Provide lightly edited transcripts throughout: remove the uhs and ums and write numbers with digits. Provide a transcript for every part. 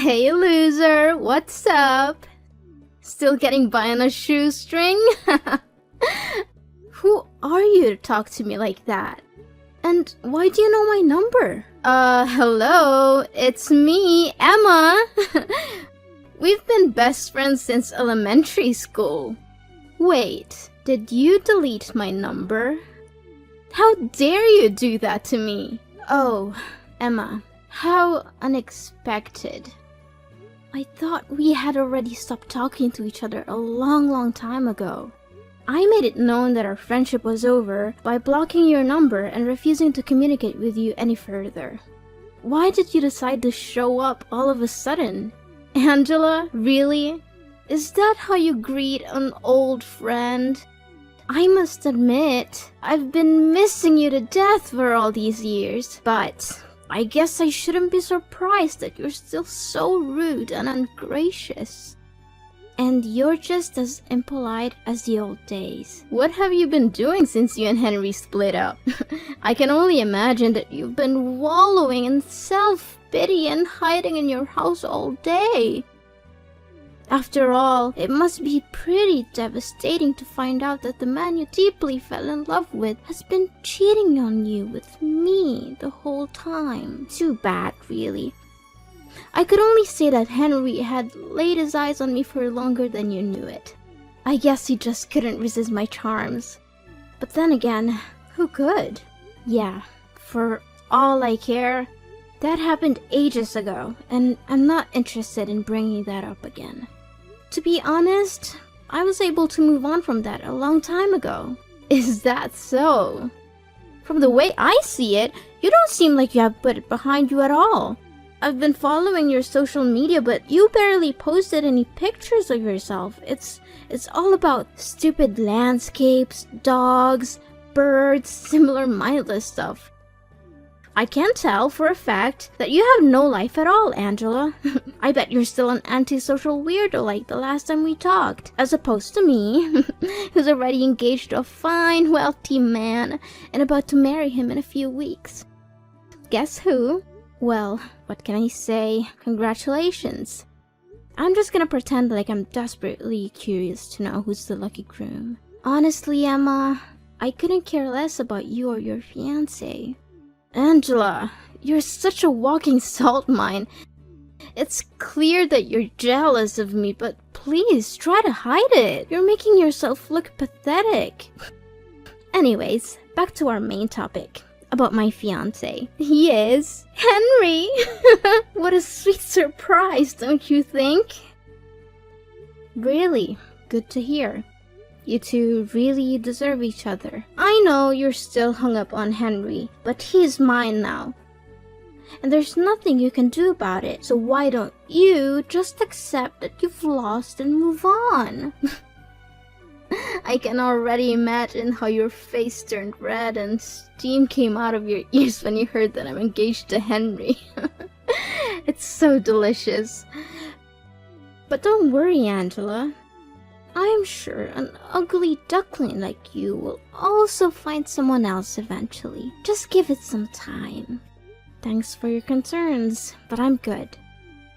Hey loser, what's up? Still getting by on a shoestring? Who are you to talk to me like that? And why do you know my number? Hello, it's me, Emma. We've been best friends since elementary school. Wait, did you delete my number? How dare you do that to me? Oh, Emma, how unexpected. I thought we had already stopped talking to each other a long time ago. I made it known that our friendship was over by blocking your number and refusing to communicate with you any further. Why did you decide to show up all of a sudden? Angela, really? Is that how you greet an old friend? I must admit, I've been missing you to death for all these years, but I guess I shouldn't be surprised that you're still so rude and ungracious. And you're just as impolite as the old days. What have you been doing since you and Henry split up? I can only imagine that you've been wallowing in self-pity and hiding in your house all day. After all, it must be pretty devastating to find out that the man you deeply fell in love with has been cheating on you with me the whole time. Too bad, really. I could only say that Henry had laid his eyes on me for longer than you knew it. I guess he just couldn't resist my charms. But then again, who could? Yeah, for all I care, that happened ages ago, and I'm not interested in bringing that up again. To be honest, I was able to move on from that a long time ago. Is that so? From the way I see it, you don't seem like you have put it behind you at all. I've been following your social media, but you barely posted any pictures of yourself. It's all about stupid landscapes, dogs, birds, similar mindless stuff. I can tell for a fact that you have no life at all, Angela. I bet you're still an antisocial weirdo like the last time we talked, as opposed to me, who's already engaged to a fine, wealthy man and about to marry him in a few weeks. Guess who? Well, what can I say? Congratulations. I'm just gonna pretend like I'm desperately curious to know who's the lucky groom. Honestly, Emma, I couldn't care less about you or your fiancé. Angela, you're such a walking salt mine. It's clear that you're jealous of me, but please try to hide it. You're making yourself look pathetic. Anyways, back to our main topic. About my fiancé. Yes, Henry! What a sweet surprise, don't you think? Really, good to hear. You two really deserve each other. I know you're still hung up on Henry, but he's mine now. And there's nothing you can do about it, so why don't you just accept that you've lost and move on? I can already imagine how your face turned red and steam came out of your ears when you heard that I'm engaged to Henry. It's so delicious. But don't worry, Angela. I'm sure an ugly duckling like you will also find someone else eventually. Just give it some time. Thanks for your concerns, but I'm good.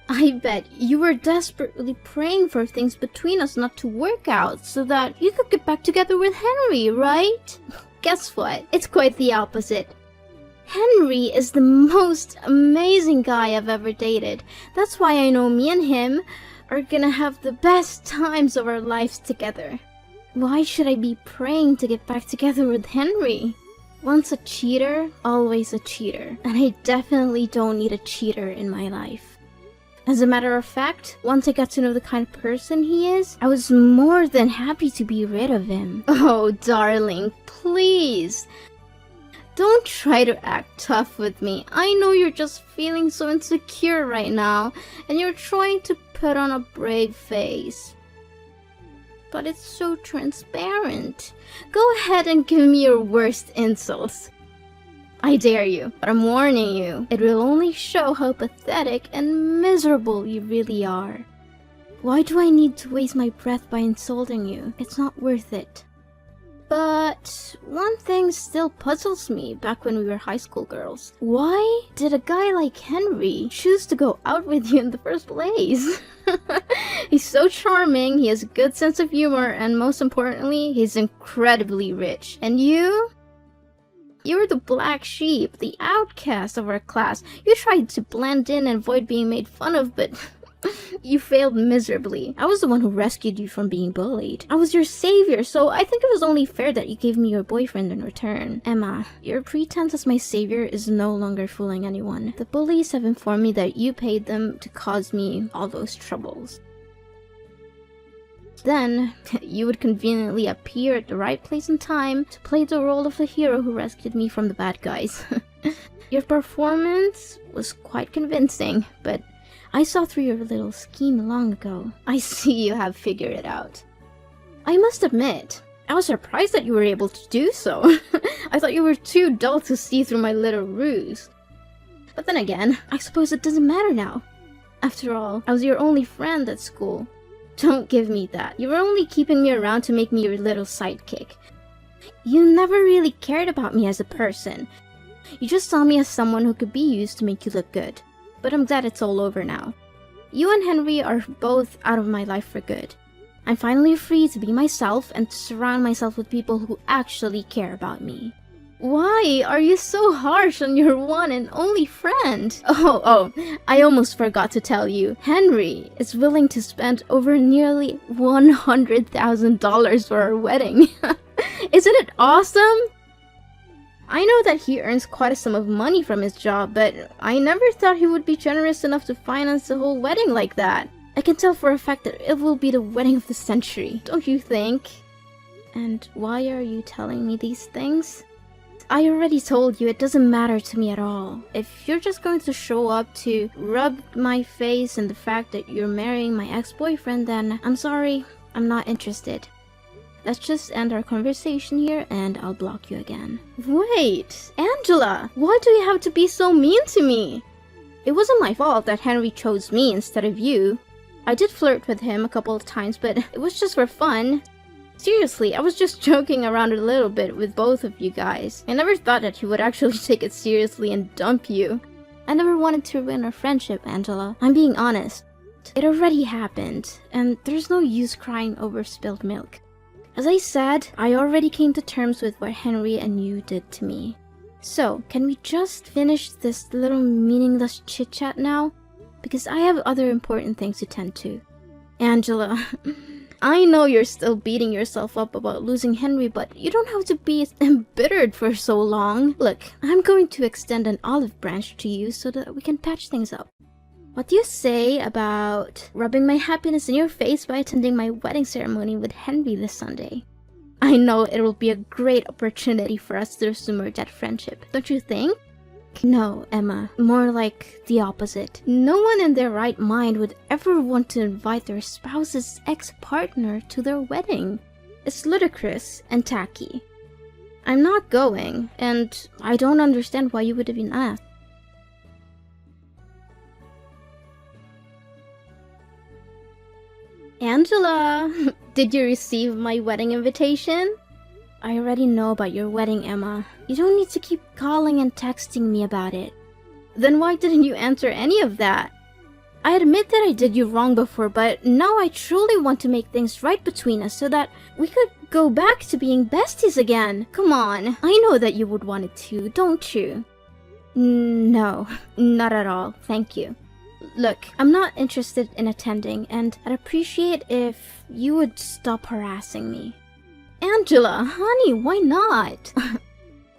I bet you were desperately praying for things between us not to work out so that you could get back together with Henry, right? Guess what? It's quite the opposite. Henry is the most amazing guy I've ever dated. That's why I know me and him are gonna have the best times of our lives together. Why should I be praying to get back together with Henry? Once a cheater, always a cheater. And I definitely don't need a cheater in my life. As a matter of fact, once I got to know the kind of person he is, I was more than happy to be rid of him. Oh, darling, please. Don't try to act tough with me. I know you're just feeling so insecure right now, and you're trying to put on a brave face. But it's so transparent. Go ahead and give me your worst insults. I dare you, but I'm warning you, it will only show how pathetic and miserable you really are. Why do I need to waste my breath by insulting you? It's not worth it. But one thing still puzzles me back when we were high school girls. Why did a guy like Henry choose to go out with you in the first place? He's so charming, he has a good sense of humor, and most importantly, he's incredibly rich. And you? You're the black sheep, the outcast of our class. You tried to blend in and avoid being made fun of, but you failed miserably. I was the one who rescued you from being bullied. I was your savior, so I think it was only fair that you gave me your boyfriend in return. Emma, your pretense as my savior is no longer fooling anyone. The bullies have informed me that you paid them to cause me all those troubles. Then, you would conveniently appear at the right place and time to play the role of the hero who rescued me from the bad guys. Your performance was quite convincing, but I saw through your little scheme long ago. I see you have figured it out. I must admit, I was surprised that you were able to do so. I thought you were too dull to see through my little ruse. But then again, I suppose it doesn't matter now. After all, I was your only friend at school. Don't give me that. You were only keeping me around to make me your little sidekick. You never really cared about me as a person. You just saw me as someone who could be used to make you look good. But I'm glad it's all over now. You and Henry are both out of my life for good. I'm finally free to be myself and to surround myself with people who actually care about me. Why are you so harsh on your one and only friend? Oh, I almost forgot to tell you. Henry is willing to spend over nearly $100,000 for our wedding. Isn't it awesome? I know that he earns quite a sum of money from his job, but I never thought he would be generous enough to finance the whole wedding like that. I can tell for a fact that it will be the wedding of the century, don't you think? And why are you telling me these things? I already told you it doesn't matter to me at all. If you're just going to show up to rub my face in the fact that you're marrying my ex-boyfriend, then I'm sorry, I'm not interested. Let's just end our conversation here and I'll block you again. Wait, Angela, why do you have to be so mean to me? It wasn't my fault that Henry chose me instead of you. I did flirt with him a couple of times, but it was just for fun. Seriously, I was just joking around a little bit with both of you guys. I never thought that he would actually take it seriously and dump you. I never wanted to ruin our friendship, Angela. I'm being honest. It already happened, and there's no use crying over spilled milk. As I said, I already came to terms with what Henry and you did to me. So, can we just finish this little meaningless chit-chat now? Because I have other important things to tend to. Angela, I know you're still beating yourself up about losing Henry, but you don't have to be embittered for so long. Look, I'm going to extend an olive branch to you so that we can patch things up. What do you say about rubbing my happiness in your face by attending my wedding ceremony with Henry this Sunday? I know it will be a great opportunity for us to resume our dead friendship, don't you think? No, Emma. More like the opposite. No one in their right mind would ever want to invite their spouse's ex-partner to their wedding. It's ludicrous and tacky. I'm not going, and I don't understand why you would have been asked. Angela, did you receive my wedding invitation? I already know about your wedding, Emma. You don't need to keep calling and texting me about it. Then why didn't you answer any of that? I admit that I did you wrong before, but now I truly want to make things right between us so that we could go back to being besties again. Come on, I know that you would want it too, don't you? No, not at all, thank you. Look, I'm not interested in attending, and I'd appreciate if you would stop harassing me. Angela, honey, why not?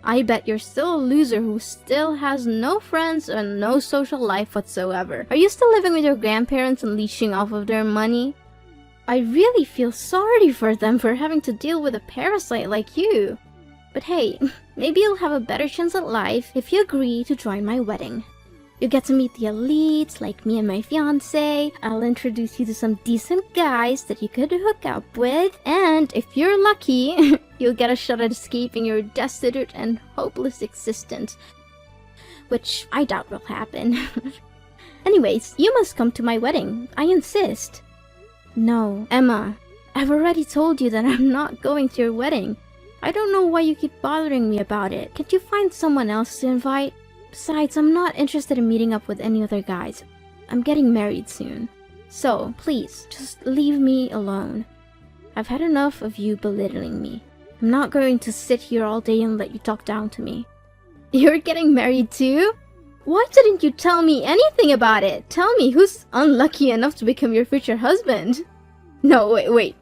I bet you're still a loser who still has no friends and no social life whatsoever. Are you still living with your grandparents and leeching off of their money? I really feel sorry for them for having to deal with a parasite like you. But hey, maybe you'll have a better chance at life if you agree to join my wedding. You get to meet the elites like me and my fiance. I'll introduce you to some decent guys that you could hook up with. And if you're lucky, you'll get a shot at escaping your destitute and hopeless existence. Which I doubt will happen. Anyways, you must come to my wedding. I insist. No, Emma. I've already told you that I'm not going to your wedding. I don't know why you keep bothering me about it. Can't you find someone else to invite? Besides, I'm not interested in meeting up with any other guys. I'm getting married soon. So, please, just leave me alone. I've had enough of you belittling me. I'm not going to sit here all day and let you talk down to me. You're getting married too? Why didn't you tell me anything about it? Tell me who's unlucky enough to become your future husband. No, wait.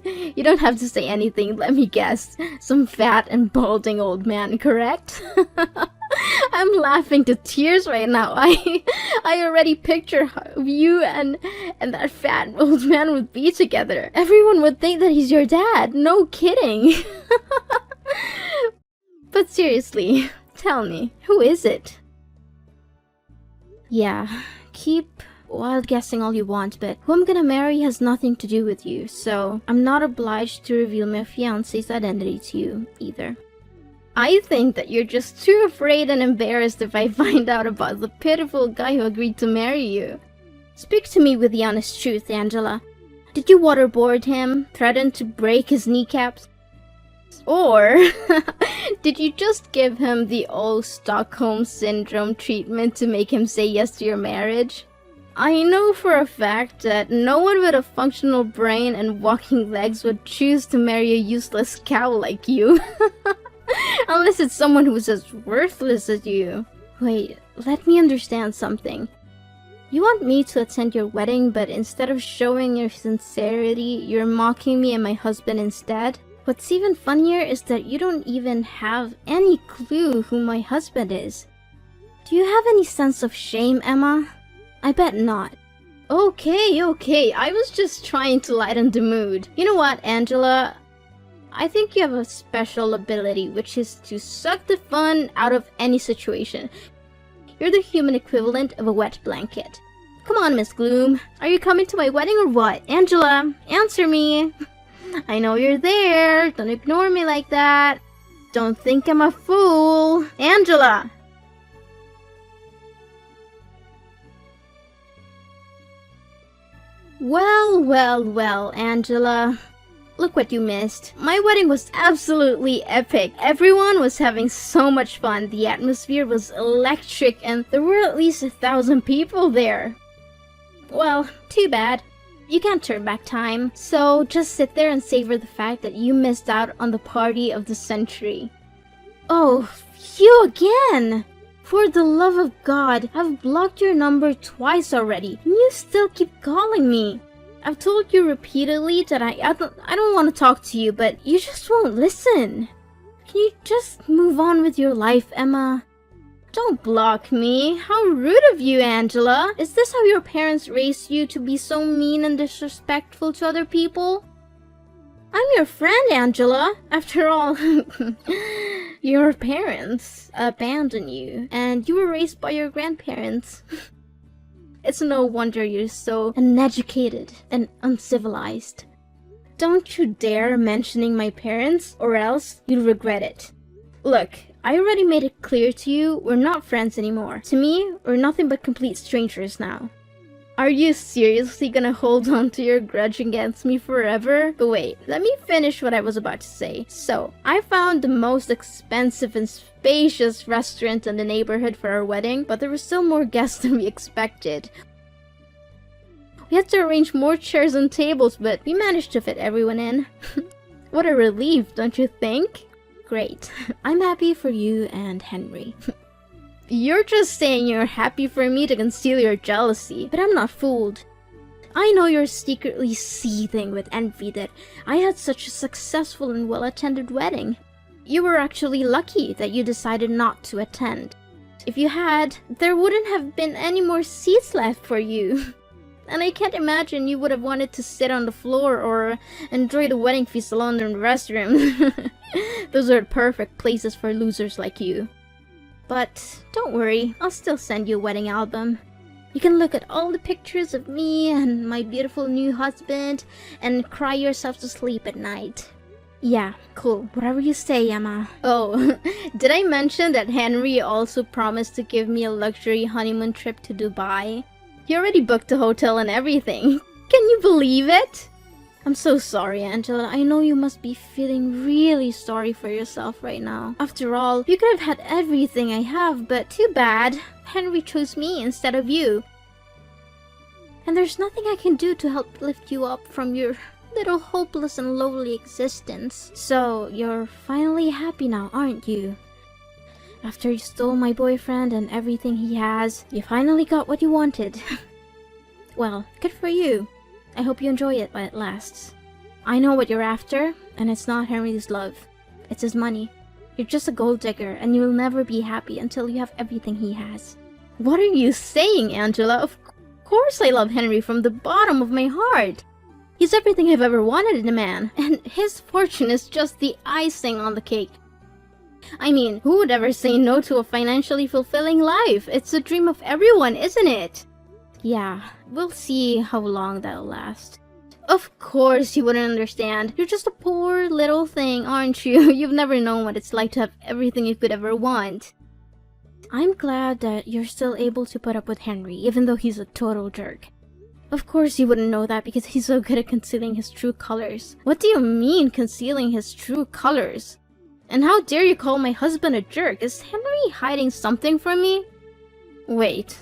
You don't have to say anything, let me guess. Some fat and balding old man, correct? I'm laughing to tears right now. I already picture how you and that fat old man would be together. Everyone would think that he's your dad. No kidding. But seriously, tell me, who is it? Yeah, keep wild guessing all you want, but who I'm gonna marry has nothing to do with you, so I'm not obliged to reveal my fiancé's identity to you, either. I think that you're just too afraid and embarrassed if I find out about the pitiful guy who agreed to marry you. Speak to me with the honest truth, Angela. Did you waterboard him, threaten to break his kneecaps? Or did you just give him the old Stockholm Syndrome treatment to make him say yes to your marriage? I know for a fact that no one with a functional brain and walking legs would choose to marry a useless cow like you. Unless it's someone who's as worthless as you. Wait, let me understand something. You want me to attend your wedding, but instead of showing your sincerity, you're mocking me and my husband instead? What's even funnier is that you don't even have any clue who my husband is. Do you have any sense of shame, Emma? I bet not. Okay, I was just trying to lighten the mood. You know what, Angela? I think you have a special ability, which is to suck the fun out of any situation. You're the human equivalent of a wet blanket. Come on, Miss Gloom. Are you coming to my wedding or what? Angela, answer me. I know you're there. Don't ignore me like that. Don't think I'm a fool. Angela! Well, Angela. Look what you missed. My wedding was absolutely epic. Everyone was having so much fun. The atmosphere was electric and there were at least 1,000 people there. Well, too bad. You can't turn back time. So just sit there and savor the fact that you missed out on the party of the century. Oh, you again! For the love of God, I've blocked your number twice already, and you still keep calling me. I've told you repeatedly that I don't want to talk to you, but you just won't listen. Can you just move on with your life, Emma? Don't block me. How rude of you, Angela. Is this how your parents raised you, to be so mean and disrespectful to other people? I'm your friend, Angela. After all, your parents abandoned you, and you were raised by your grandparents. It's no wonder you're so uneducated and uncivilized. Don't you dare mentioning my parents, or else you'll regret it. Look, I already made it clear to you, we're not friends anymore. To me, we're nothing but complete strangers now. Are you seriously gonna hold on to your grudge against me forever? But wait, let me finish what I was about to say. So, I found the most expensive and spacious restaurant in the neighborhood for our wedding, but there were still more guests than we expected. We had to arrange more chairs and tables, but we managed to fit everyone in. What a relief, don't you think? Great. I'm happy for you and Henry. You're just saying you're happy for me to conceal your jealousy, but I'm not fooled. I know you're secretly seething with envy that I had such a successful and well-attended wedding. You were actually lucky that you decided not to attend. If you had, there wouldn't have been any more seats left for you. And I can't imagine you would have wanted to sit on the floor or enjoy the wedding feast alone in the restroom. Those are perfect places for losers like you. But don't worry, I'll still send you a wedding album. You can look at all the pictures of me and my beautiful new husband and cry yourself to sleep at night. Yeah, cool. Whatever you say, Emma. Oh, did I mention that Henry also promised to give me a luxury honeymoon trip to Dubai? He already booked the hotel and everything. Can you believe it? I'm so sorry, Angela. I know you must be feeling really sorry for yourself right now. After all, you could have had everything I have, but too bad. Henry chose me instead of you. And there's nothing I can do to help lift you up from your little hopeless and lowly existence. So, you're finally happy now, aren't you? After you stole my boyfriend and everything he has, you finally got what you wanted. Well, good for you. I hope you enjoy it while it lasts. I know what you're after, and it's not Henry's love. It's his money. You're just a gold digger, and you'll never be happy until you have everything he has. What are you saying, Angela? Of course I love Henry from the bottom of my heart. He's everything I've ever wanted in a man, and his fortune is just the icing on the cake. I mean, who would ever say no to a financially fulfilling life? It's a dream of everyone, isn't it? Yeah, we'll see how long that'll last. Of course you wouldn't understand. You're just a poor little thing, aren't you? You've never known what it's like to have everything you could ever want. I'm glad that you're still able to put up with Henry, even though he's a total jerk. Of course you wouldn't know that because he's so good at concealing his true colors. What do you mean, concealing his true colors? And how dare you call my husband a jerk? Is Henry hiding something from me? Wait,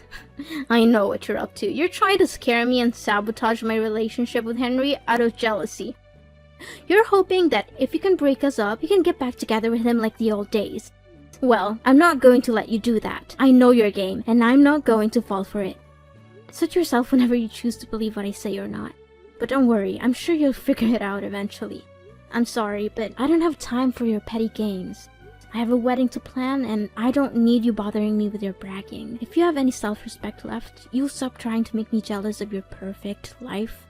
I know what you're up to. You're trying to scare me and sabotage my relationship with Henry out of jealousy. You're hoping that if you can break us up, you can get back together with him like the old days. Well, I'm not going to let you do that. I know your game, and I'm not going to fall for it. Suit yourself whenever you choose to believe what I say or not. But don't worry, I'm sure you'll figure it out eventually. I'm sorry, but I don't have time for your petty games. I have a wedding to plan, and I don't need you bothering me with your bragging. If you have any self-respect left, you'll stop trying to make me jealous of your perfect life.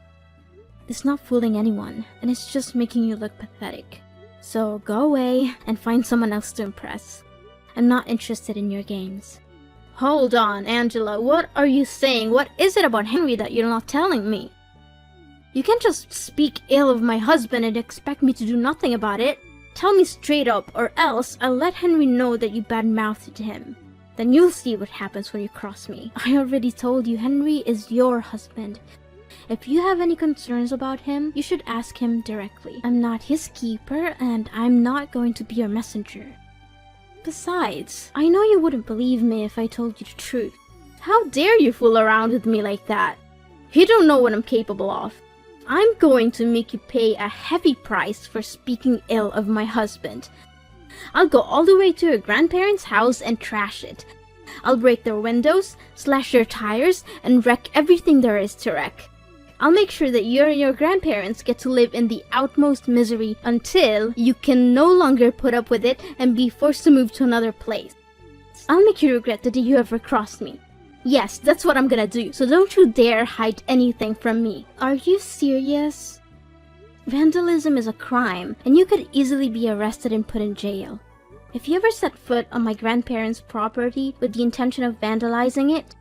It's not fooling anyone, and it's just making you look pathetic. So go away and find someone else to impress. I'm not interested in your games. Hold on, Angela, what are you saying? What is it about Henry that you're not telling me? You can't just speak ill of my husband and expect me to do nothing about it. Tell me straight up, or else I'll let Henry know that you bad-mouthed him. Then you'll see what happens when you cross me. I already told you Henry is your husband. If you have any concerns about him, you should ask him directly. I'm not his keeper, and I'm not going to be your messenger. Besides, I know you wouldn't believe me if I told you the truth. How dare you fool around with me like that? You don't know what I'm capable of. I'm going to make you pay a heavy price for speaking ill of my husband. I'll go all the way to your grandparents' house and trash it. I'll break their windows, slash their tires, and wreck everything there is to wreck. I'll make sure that you and your grandparents get to live in the utmost misery until you can no longer put up with it and be forced to move to another place. I'll make you regret the day you ever crossed me. Yes, that's what I'm gonna do, so don't you dare hide anything from me. Are you serious? Vandalism is a crime, and you could easily be arrested and put in jail. If you ever set foot on my grandparents' property with the intention of vandalizing it,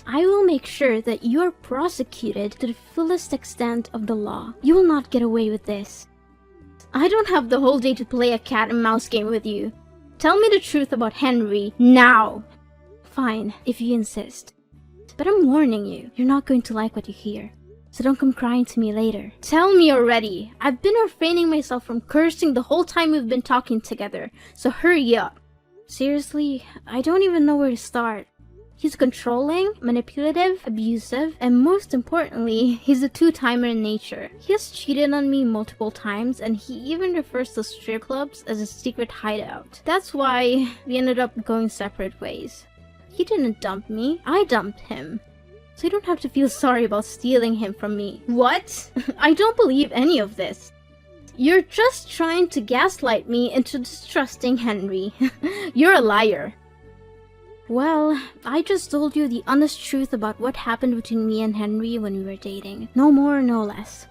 I will make sure that you're prosecuted to the fullest extent of the law. You will not get away with this. I don't have the whole day to play a cat and mouse game with you. Tell me the truth about Henry now. Fine, if you insist. But I'm warning you, you're not going to like what you hear. So don't come crying to me later. Tell me already. I've been refraining myself from cursing the whole time we've been talking together, so hurry up. Seriously, I don't even know where to start. He's controlling, manipulative, abusive, and most importantly, he's a two-timer in nature. He has cheated on me multiple times, and he even refers to strip clubs as a secret hideout. That's why we ended up going separate ways. He didn't dump me, I dumped him. So you don't have to feel sorry about stealing him from me. What? I don't believe any of this. You're just trying to gaslight me into distrusting Henry. You're a liar. Well, I just told you the honest truth about what happened between me and Henry when we were dating. No more, no less.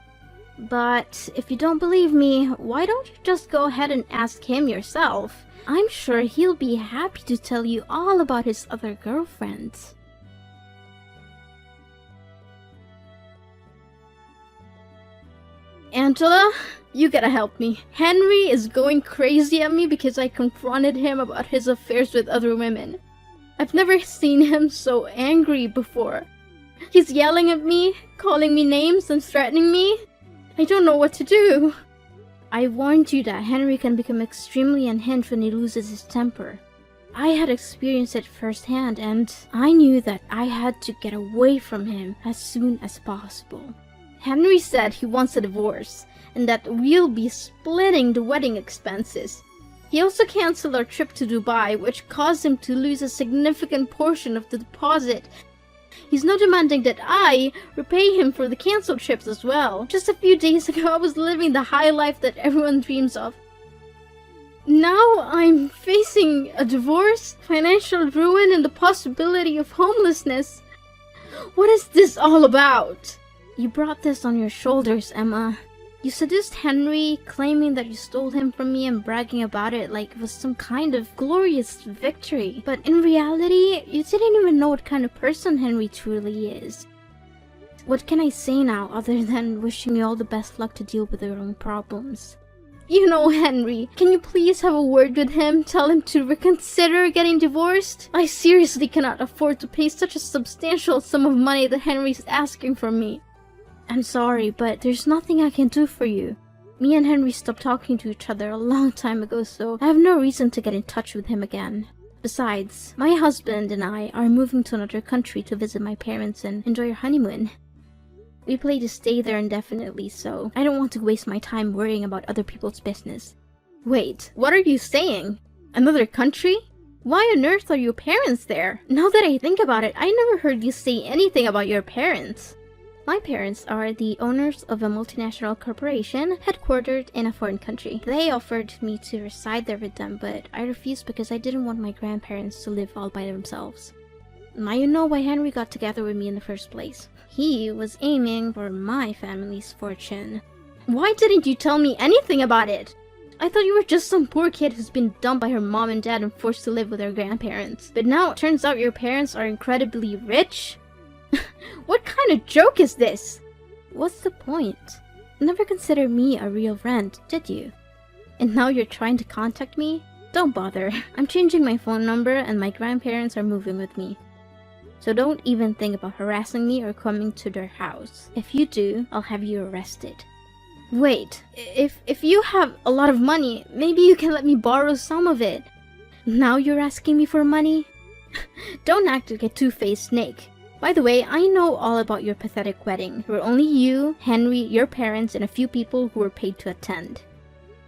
But if you don't believe me, why don't you just go ahead and ask him yourself? I'm sure he'll be happy to tell you all about his other girlfriends. Angela, you gotta help me. Henry is going crazy at me because I confronted him about his affairs with other women. I've never seen him so angry before. He's yelling at me, calling me names, and threatening me. I don't know what to do. I warned you that Henry can become extremely unhinged when he loses his temper. I had experienced it firsthand, and I knew that I had to get away from him as soon as possible. Henry said he wants a divorce, and that we'll be splitting the wedding expenses. He also canceled our trip to Dubai, which caused him to lose a significant portion of the deposit. He's now demanding that I repay him for the cancelled trips as well. Just a few days ago, I was living the high life that everyone dreams of. Now I'm facing a divorce, financial ruin, and the possibility of homelessness. What is this all about? You brought this on your shoulders, Emma. You seduced Henry, claiming that you stole him from me and bragging about it like it was some kind of glorious victory. But in reality, you didn't even know what kind of person Henry truly is. What can I say now other than wishing you all the best luck to deal with your own problems? You know Henry, can you please have a word with him? Tell him to reconsider getting divorced? I seriously cannot afford to pay such a substantial sum of money that Henry's asking from me. I'm sorry, but there's nothing I can do for you. Me and Henry stopped talking to each other a long time ago, so I have no reason to get in touch with him again. Besides, my husband and I are moving to another country to visit my parents and enjoy our honeymoon. We plan to stay there indefinitely, so I don't want to waste my time worrying about other people's business. Wait, what are you saying? Another country? Why on earth are your parents there? Now that I think about it, I never heard you say anything about your parents. My parents are the owners of a multinational corporation headquartered in a foreign country. They offered me to reside there with them, but I refused because I didn't want my grandparents to live all by themselves. Now you know why Henry got together with me in the first place. He was aiming for my family's fortune. Why didn't you tell me anything about it? I thought you were just some poor kid who's been dumped by her mom and dad and forced to live with her grandparents. But now it turns out your parents are incredibly rich? What kind of joke is this? What's the point? Never considered me a real friend, did you? And now you're trying to contact me? Don't bother. I'm changing my phone number and my grandparents are moving with me. So don't even think about harassing me or coming to their house. If you do, I'll have you arrested. Wait, if you have a lot of money, maybe you can let me borrow some of it. Now you're asking me for money? Don't act like a two-faced snake. By the way, I know all about your pathetic wedding. There were only you, Henry, your parents, and a few people who were paid to attend.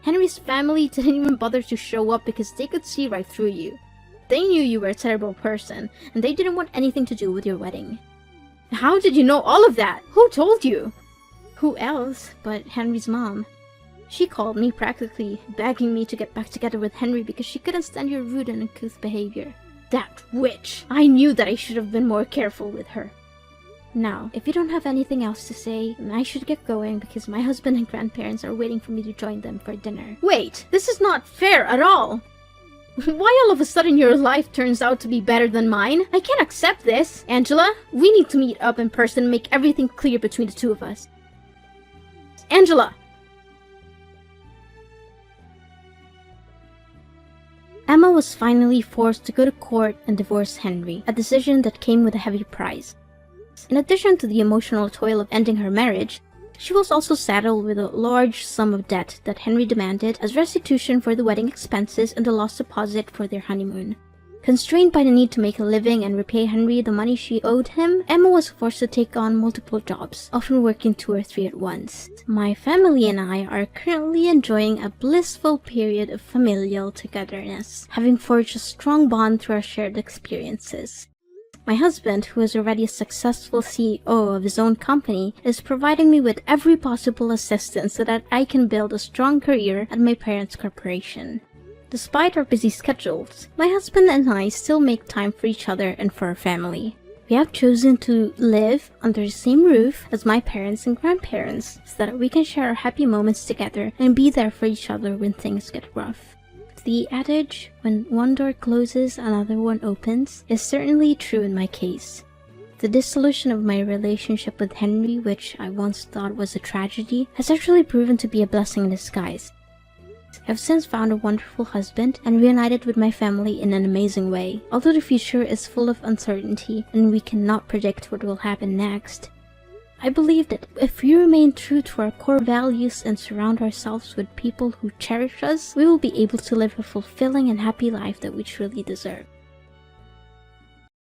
Henry's family didn't even bother to show up because they could see right through you. They knew you were a terrible person, and they didn't want anything to do with your wedding. How did you know all of that? Who told you? Who else but Henry's mom? She called me practically, begging me to get back together with Henry because she couldn't stand your rude and uncouth behavior. That witch! I knew that I should have been more careful with her. Now, if you don't have anything else to say, then I should get going because my husband and grandparents are waiting for me to join them for dinner. Wait, this is not fair at all! Why all of a sudden your life turns out to be better than mine? I can't accept this. Angela, we need to meet up in person and make everything clear between the two of us. Angela! Emma was finally forced to go to court and divorce Henry, a decision that came with a heavy price. In addition to the emotional toil of ending her marriage, she was also saddled with a large sum of debt that Henry demanded as restitution for the wedding expenses and the lost deposit for their honeymoon. Constrained by the need to make a living and repay Henry the money she owed him, Emma was forced to take on multiple jobs, often working 2 or 3 at once. My family and I are currently enjoying a blissful period of familial togetherness, having forged a strong bond through our shared experiences. My husband, who is already a successful CEO of his own company, is providing me with every possible assistance so that I can build a strong career at my parents' corporation. Despite our busy schedules, my husband and I still make time for each other and for our family. We have chosen to live under the same roof as my parents and grandparents so that we can share our happy moments together and be there for each other when things get rough. The adage, when one door closes, another one opens, is certainly true in my case. The dissolution of my relationship with Henry, which I once thought was a tragedy, has actually proven to be a blessing in disguise. I've since found a wonderful husband and reunited with my family in an amazing way. Although the future is full of uncertainty and we cannot predict what will happen next, I believe that if we remain true to our core values and surround ourselves with people who cherish us, we will be able to live a fulfilling and happy life that we truly deserve.